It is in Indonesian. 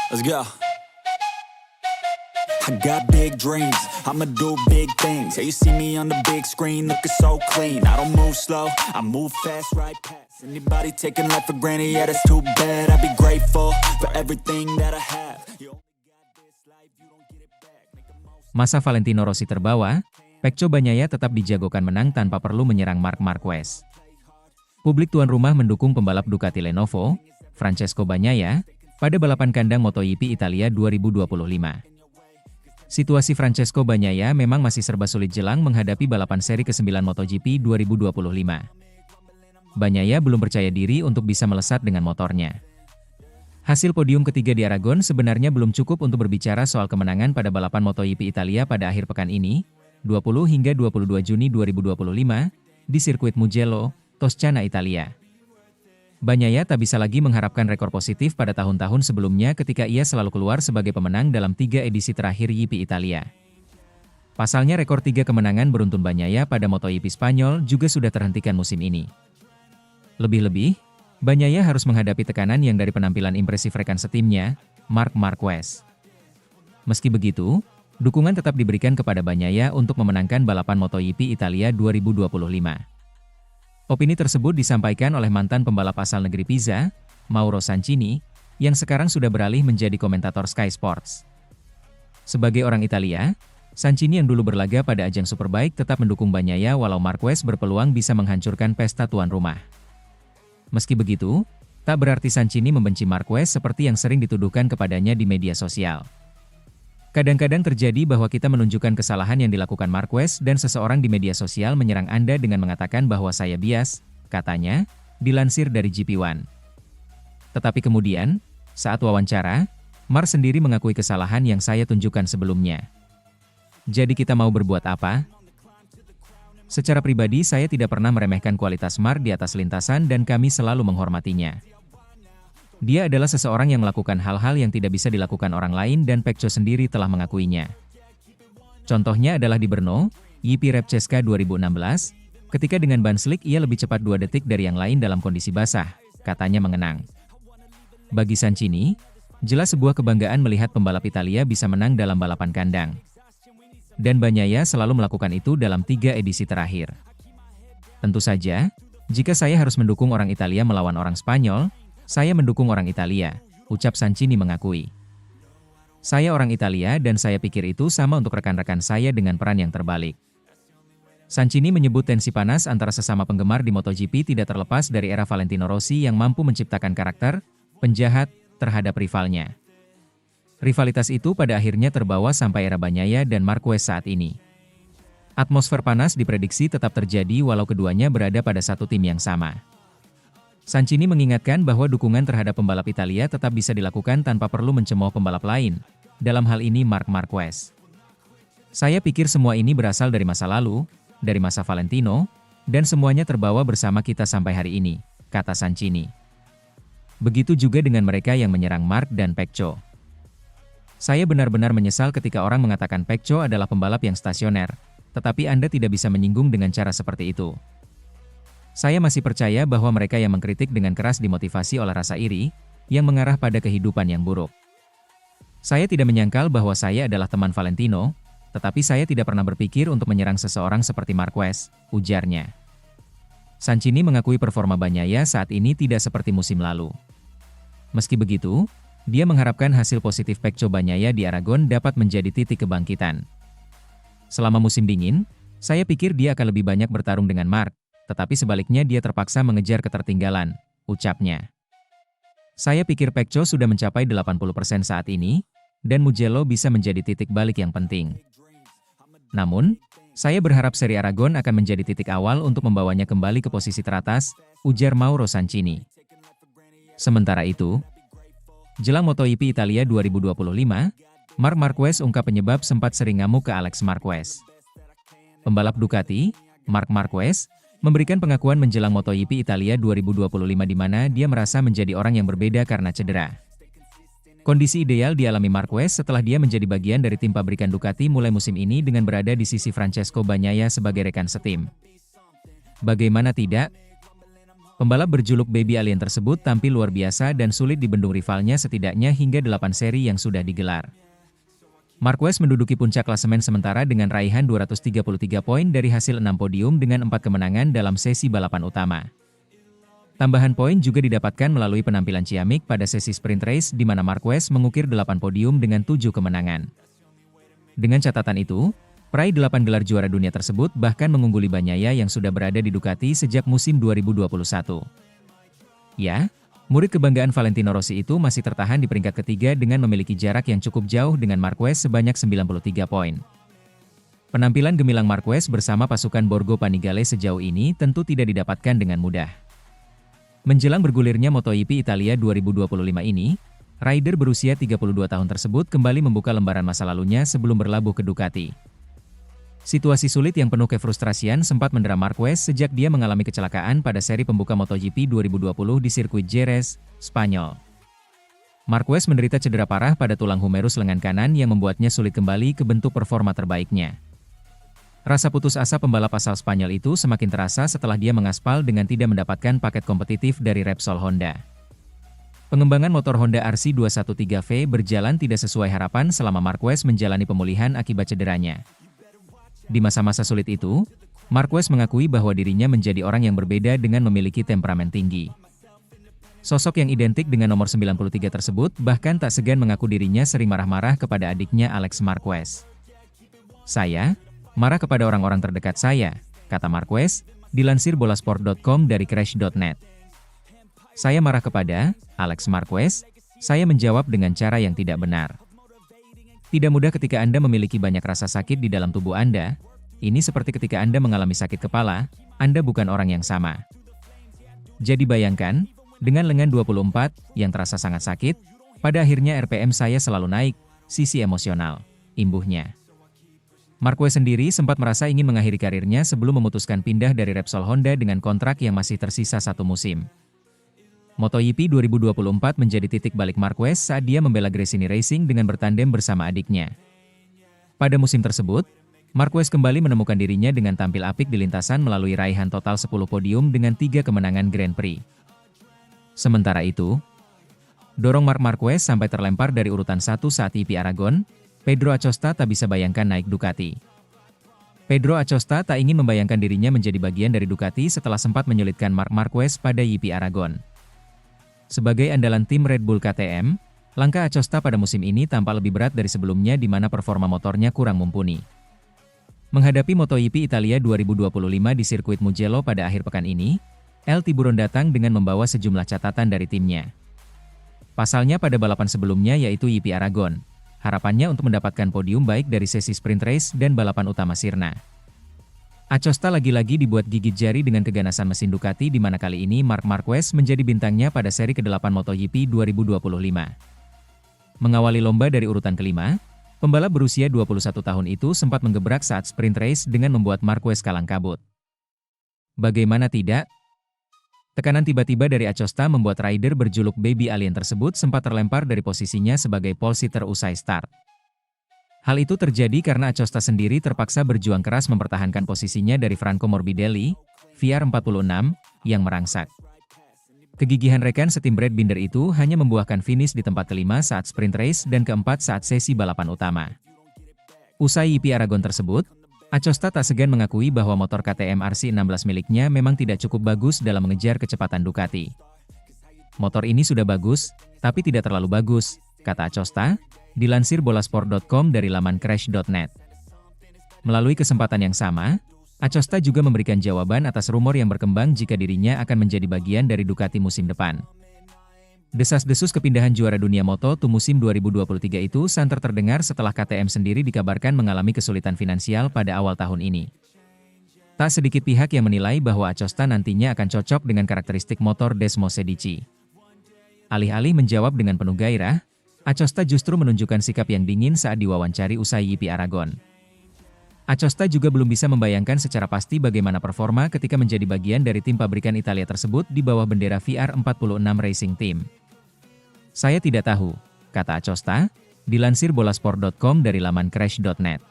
Let's go. I got big dreams, I'ma do big things. Yeah, you see me on the big screen, looking so clean. I don't move slow, I move fast, right past anybody taking life for granted. Yeah, that's too bad. I'd be grateful for everything that I have. You only got this life, you don't get it back. Make the most. Masa Valentino Rossi terbawa, Pecco Bagnaia tetap dijagokan menang tanpa perlu menyerang Marc Marquez. Publik tuan rumah mendukung pembalap Ducati Lenovo, Francesco Bagnaia, pada balapan kandang MotoGP Italia 2025. Situasi Francesco Bagnaia memang masih serba sulit jelang menghadapi balapan seri ke-9 MotoGP 2025. Bagnaia belum percaya diri untuk bisa melesat dengan motornya. Hasil podium ketiga di Aragon sebenarnya belum cukup untuk berbicara soal kemenangan pada balapan MotoGP Italia pada akhir pekan ini, 20 hingga 22 Juni 2025, di sirkuit Mugello, Toscana, Italia. Bagnaia tak bisa lagi mengharapkan rekor positif pada tahun-tahun sebelumnya ketika ia selalu keluar sebagai pemenang dalam 3 edisi terakhir GP Italia. Pasalnya rekor 3 kemenangan beruntun Bagnaia pada MotoGP Spanyol juga sudah terhentikan musim ini. Lebih-lebih, Bagnaia harus menghadapi tekanan yang dari penampilan impresif rekan setimnya, Marc Marquez. Meski begitu, dukungan tetap diberikan kepada Bagnaia untuk memenangkan balapan MotoGP Italia 2025. Opini tersebut disampaikan oleh mantan pembalap asal negeri Pisa, Mauro Sancini, yang sekarang sudah beralih menjadi komentator Sky Sports. Sebagai orang Italia, Sancini yang dulu berlaga pada ajang Superbike tetap mendukung Bagnaia walau Marquez berpeluang bisa menghancurkan pesta tuan rumah. Meski begitu, tak berarti Sancini membenci Marquez seperti yang sering dituduhkan kepadanya di media sosial. Kadang-kadang terjadi bahwa kita menunjukkan kesalahan yang dilakukan Marquez dan seseorang di media sosial menyerang Anda dengan mengatakan bahwa saya bias, katanya, dilansir dari GP1. Tetapi kemudian, saat wawancara, Marc sendiri mengakui kesalahan yang saya tunjukkan sebelumnya. Jadi kita mau berbuat apa? Secara pribadi saya tidak pernah meremehkan kualitas Marc di atas lintasan dan kami selalu menghormatinya. Dia adalah seseorang yang melakukan hal-hal yang tidak bisa dilakukan orang lain dan Pecco sendiri telah mengakuinya. Contohnya adalah di Brno, GP Repčeska 2016, ketika dengan ban slick ia lebih cepat 2 detik dari yang lain dalam kondisi basah, katanya mengenang. Bagi Sancini, jelas sebuah kebanggaan melihat pembalap Italia bisa menang dalam balapan kandang. Dan Bagnaia selalu melakukan itu dalam 3 edisi terakhir. Tentu saja, jika saya harus mendukung orang Italia melawan orang Spanyol, saya mendukung orang Italia, ucap Sancini mengakui. Saya orang Italia dan saya pikir itu sama untuk rekan-rekan saya dengan peran yang terbalik. Sancini menyebut tensi panas antara sesama penggemar di MotoGP tidak terlepas dari era Valentino Rossi yang mampu menciptakan karakter penjahat terhadap rivalnya. Rivalitas itu pada akhirnya terbawa sampai era Bagnaia dan Marquez saat ini. Atmosfer panas diprediksi tetap terjadi walau keduanya berada pada satu tim yang sama. Sancini mengingatkan bahwa dukungan terhadap pembalap Italia tetap bisa dilakukan tanpa perlu mencemooh pembalap lain, dalam hal ini Marc Marquez. Saya pikir semua ini berasal dari masa lalu, dari masa Valentino, dan semuanya terbawa bersama kita sampai hari ini, kata Sancini. Begitu juga dengan mereka yang menyerang Marc dan Pecco. Saya benar-benar menyesal ketika orang mengatakan Pecco adalah pembalap yang stasioner, tetapi Anda tidak bisa menyinggung dengan cara seperti itu. Saya masih percaya bahwa mereka yang mengkritik dengan keras dimotivasi oleh rasa iri, yang mengarah pada kehidupan yang buruk. Saya tidak menyangkal bahwa saya adalah teman Valentino, tetapi saya tidak pernah berpikir untuk menyerang seseorang seperti Marquez, ujarnya. Sancini mengakui performa Bagnaia saat ini tidak seperti musim lalu. Meski begitu, dia mengharapkan hasil positif Pecco Bagnaia di Aragon dapat menjadi titik kebangkitan. Selama musim dingin, saya pikir dia akan lebih banyak bertarung dengan Marc, tetapi sebaliknya dia terpaksa mengejar ketertinggalan, ucapnya. Saya pikir Pecco sudah mencapai 80% saat ini, dan Mugello bisa menjadi titik balik yang penting. Namun, saya berharap seri Aragon akan menjadi titik awal untuk membawanya kembali ke posisi teratas, ujar Mauro Sancini. Sementara itu, jelang MotoGP Italia 2025, Marc Marquez ungkap penyebab sempat sering ngamuk ke Alex Marquez. Pembalap Ducati, Marc Marquez, memberikan pengakuan menjelang MotoGP Italia 2025 di mana dia merasa menjadi orang yang berbeda karena cedera. Kondisi ideal dialami Marquez setelah dia menjadi bagian dari tim pabrikan Ducati mulai musim ini dengan berada di sisi Francesco Bagnaia sebagai rekan setim. Bagaimana tidak? Pembalap berjuluk Baby Alien tersebut tampil luar biasa dan sulit dibendung rivalnya setidaknya hingga 8 seri yang sudah digelar. Marquez menduduki puncak klasemen sementara dengan raihan 233 poin dari hasil 6 podium dengan 4 kemenangan dalam sesi balapan utama. Tambahan poin juga didapatkan melalui penampilan ciamik pada sesi sprint race di mana Marquez mengukir 8 podium dengan 7 kemenangan. Dengan catatan itu, peraih 8 gelar juara dunia tersebut bahkan mengungguli Bagnaia yang sudah berada di Ducati sejak musim 2021. Ya, murid kebanggaan Valentino Rossi itu masih tertahan di peringkat ketiga dengan memiliki jarak yang cukup jauh dengan Marquez sebanyak 93 poin. Penampilan gemilang Marquez bersama pasukan Borgo Panigale sejauh ini tentu tidak didapatkan dengan mudah. Menjelang bergulirnya MotoGP Italia 2025 ini, rider berusia 32 tahun tersebut kembali membuka lembaran masa lalunya sebelum berlabuh ke Ducati. Situasi sulit yang penuh kefrustrasian sempat mendera Marquez sejak dia mengalami kecelakaan pada seri pembuka MotoGP 2020 di sirkuit Jerez, Spanyol. Marquez menderita cedera parah pada tulang humerus lengan kanan yang membuatnya sulit kembali ke bentuk performa terbaiknya. Rasa putus asa pembalap asal Spanyol itu semakin terasa setelah dia mengaspal dengan tidak mendapatkan paket kompetitif dari Repsol Honda. Pengembangan motor Honda RC213V berjalan tidak sesuai harapan selama Marquez menjalani pemulihan akibat cederanya. Di masa-masa sulit itu, Marquez mengakui bahwa dirinya menjadi orang yang berbeda dengan memiliki temperamen tinggi. Sosok yang identik dengan nomor 93 tersebut bahkan tak segan mengaku dirinya sering marah-marah kepada adiknya Alex Marquez. "Saya marah kepada orang-orang terdekat saya," kata Marquez, dilansir bolasport.com dari crash.net. "Saya marah kepada Alex Marquez, saya menjawab dengan cara yang tidak benar. Tidak mudah ketika Anda memiliki banyak rasa sakit di dalam tubuh Anda. Ini seperti ketika Anda mengalami sakit kepala, Anda bukan orang yang sama. Jadi bayangkan, dengan lengan 24 yang terasa sangat sakit, pada akhirnya RPM saya selalu naik, sisi emosional," imbuhnya. Marquez sendiri sempat merasa ingin mengakhiri karirnya sebelum memutuskan pindah dari Repsol Honda dengan kontrak yang masih tersisa 1 musim. MotoGP 2024 menjadi titik balik Marquez saat dia membela Gresini Racing dengan bertandem bersama adiknya. Pada musim tersebut, Marquez kembali menemukan dirinya dengan tampil apik di lintasan melalui raihan total 10 podium dengan 3 kemenangan Grand Prix. Sementara itu, dorong Marc Marquez sampai terlempar dari urutan 1 saat YP Aragon, Pedro Acosta tak bisa bayangkan naik Ducati. Pedro Acosta tak ingin membayangkan dirinya menjadi bagian dari Ducati setelah sempat menyulitkan Marc Marquez pada YP Aragon. Sebagai andalan tim Red Bull KTM, langkah Acosta pada musim ini tampak lebih berat dari sebelumnya di mana performa motornya kurang mumpuni. Menghadapi MotoGP Italia 2025 di sirkuit Mugello pada akhir pekan ini, El Tiburon datang dengan membawa sejumlah catatan dari timnya. Pasalnya pada balapan sebelumnya yaitu YP Aragon, harapannya untuk mendapatkan podium baik dari sesi sprint race dan balapan utama sirna. Acosta lagi-lagi dibuat gigit jari dengan keganasan mesin Ducati di mana kali ini Marc Marquez menjadi bintangnya pada seri ke-8 MotoGP 2025. Mengawali lomba dari urutan kelima, pembalap berusia 21 tahun itu sempat menggebrak saat sprint race dengan membuat Marquez kalang kabut. Bagaimana tidak? Tekanan tiba-tiba dari Acosta membuat rider berjuluk Baby Alien tersebut sempat terlempar dari posisinya sebagai pole sitter usai start. Hal itu terjadi karena Acosta sendiri terpaksa berjuang keras mempertahankan posisinya dari Franco Morbidelli, VR46, yang merangsak. Kegigihan rekan setim Brad Binder itu hanya membuahkan finish di tempat kelima saat sprint race dan keempat saat sesi balapan utama. Usai YP Aragon tersebut, Acosta tak segan mengakui bahwa motor KTM RC16 miliknya memang tidak cukup bagus dalam mengejar kecepatan Ducati. "Motor ini sudah bagus, tapi tidak terlalu bagus," kata Acosta, dilansir bolasport.com dari laman crash.net. Melalui kesempatan yang sama, Acosta juga memberikan jawaban atas rumor yang berkembang jika dirinya akan menjadi bagian dari Ducati musim depan. Desas-desus kepindahan juara dunia Moto2 musim 2023 itu santer terdengar setelah KTM sendiri dikabarkan mengalami kesulitan finansial pada awal tahun ini. Tak sedikit pihak yang menilai bahwa Acosta nantinya akan cocok dengan karakteristik motor Desmo Sedici. Alih-alih menjawab dengan penuh gairah, Acosta justru menunjukkan sikap yang dingin saat diwawancari usai YP Aragon. Acosta juga belum bisa membayangkan secara pasti bagaimana performa ketika menjadi bagian dari tim pabrikan Italia tersebut di bawah bendera VR46 Racing Team. "Saya tidak tahu," kata Acosta, dilansir bolasport.com dari laman crash.net.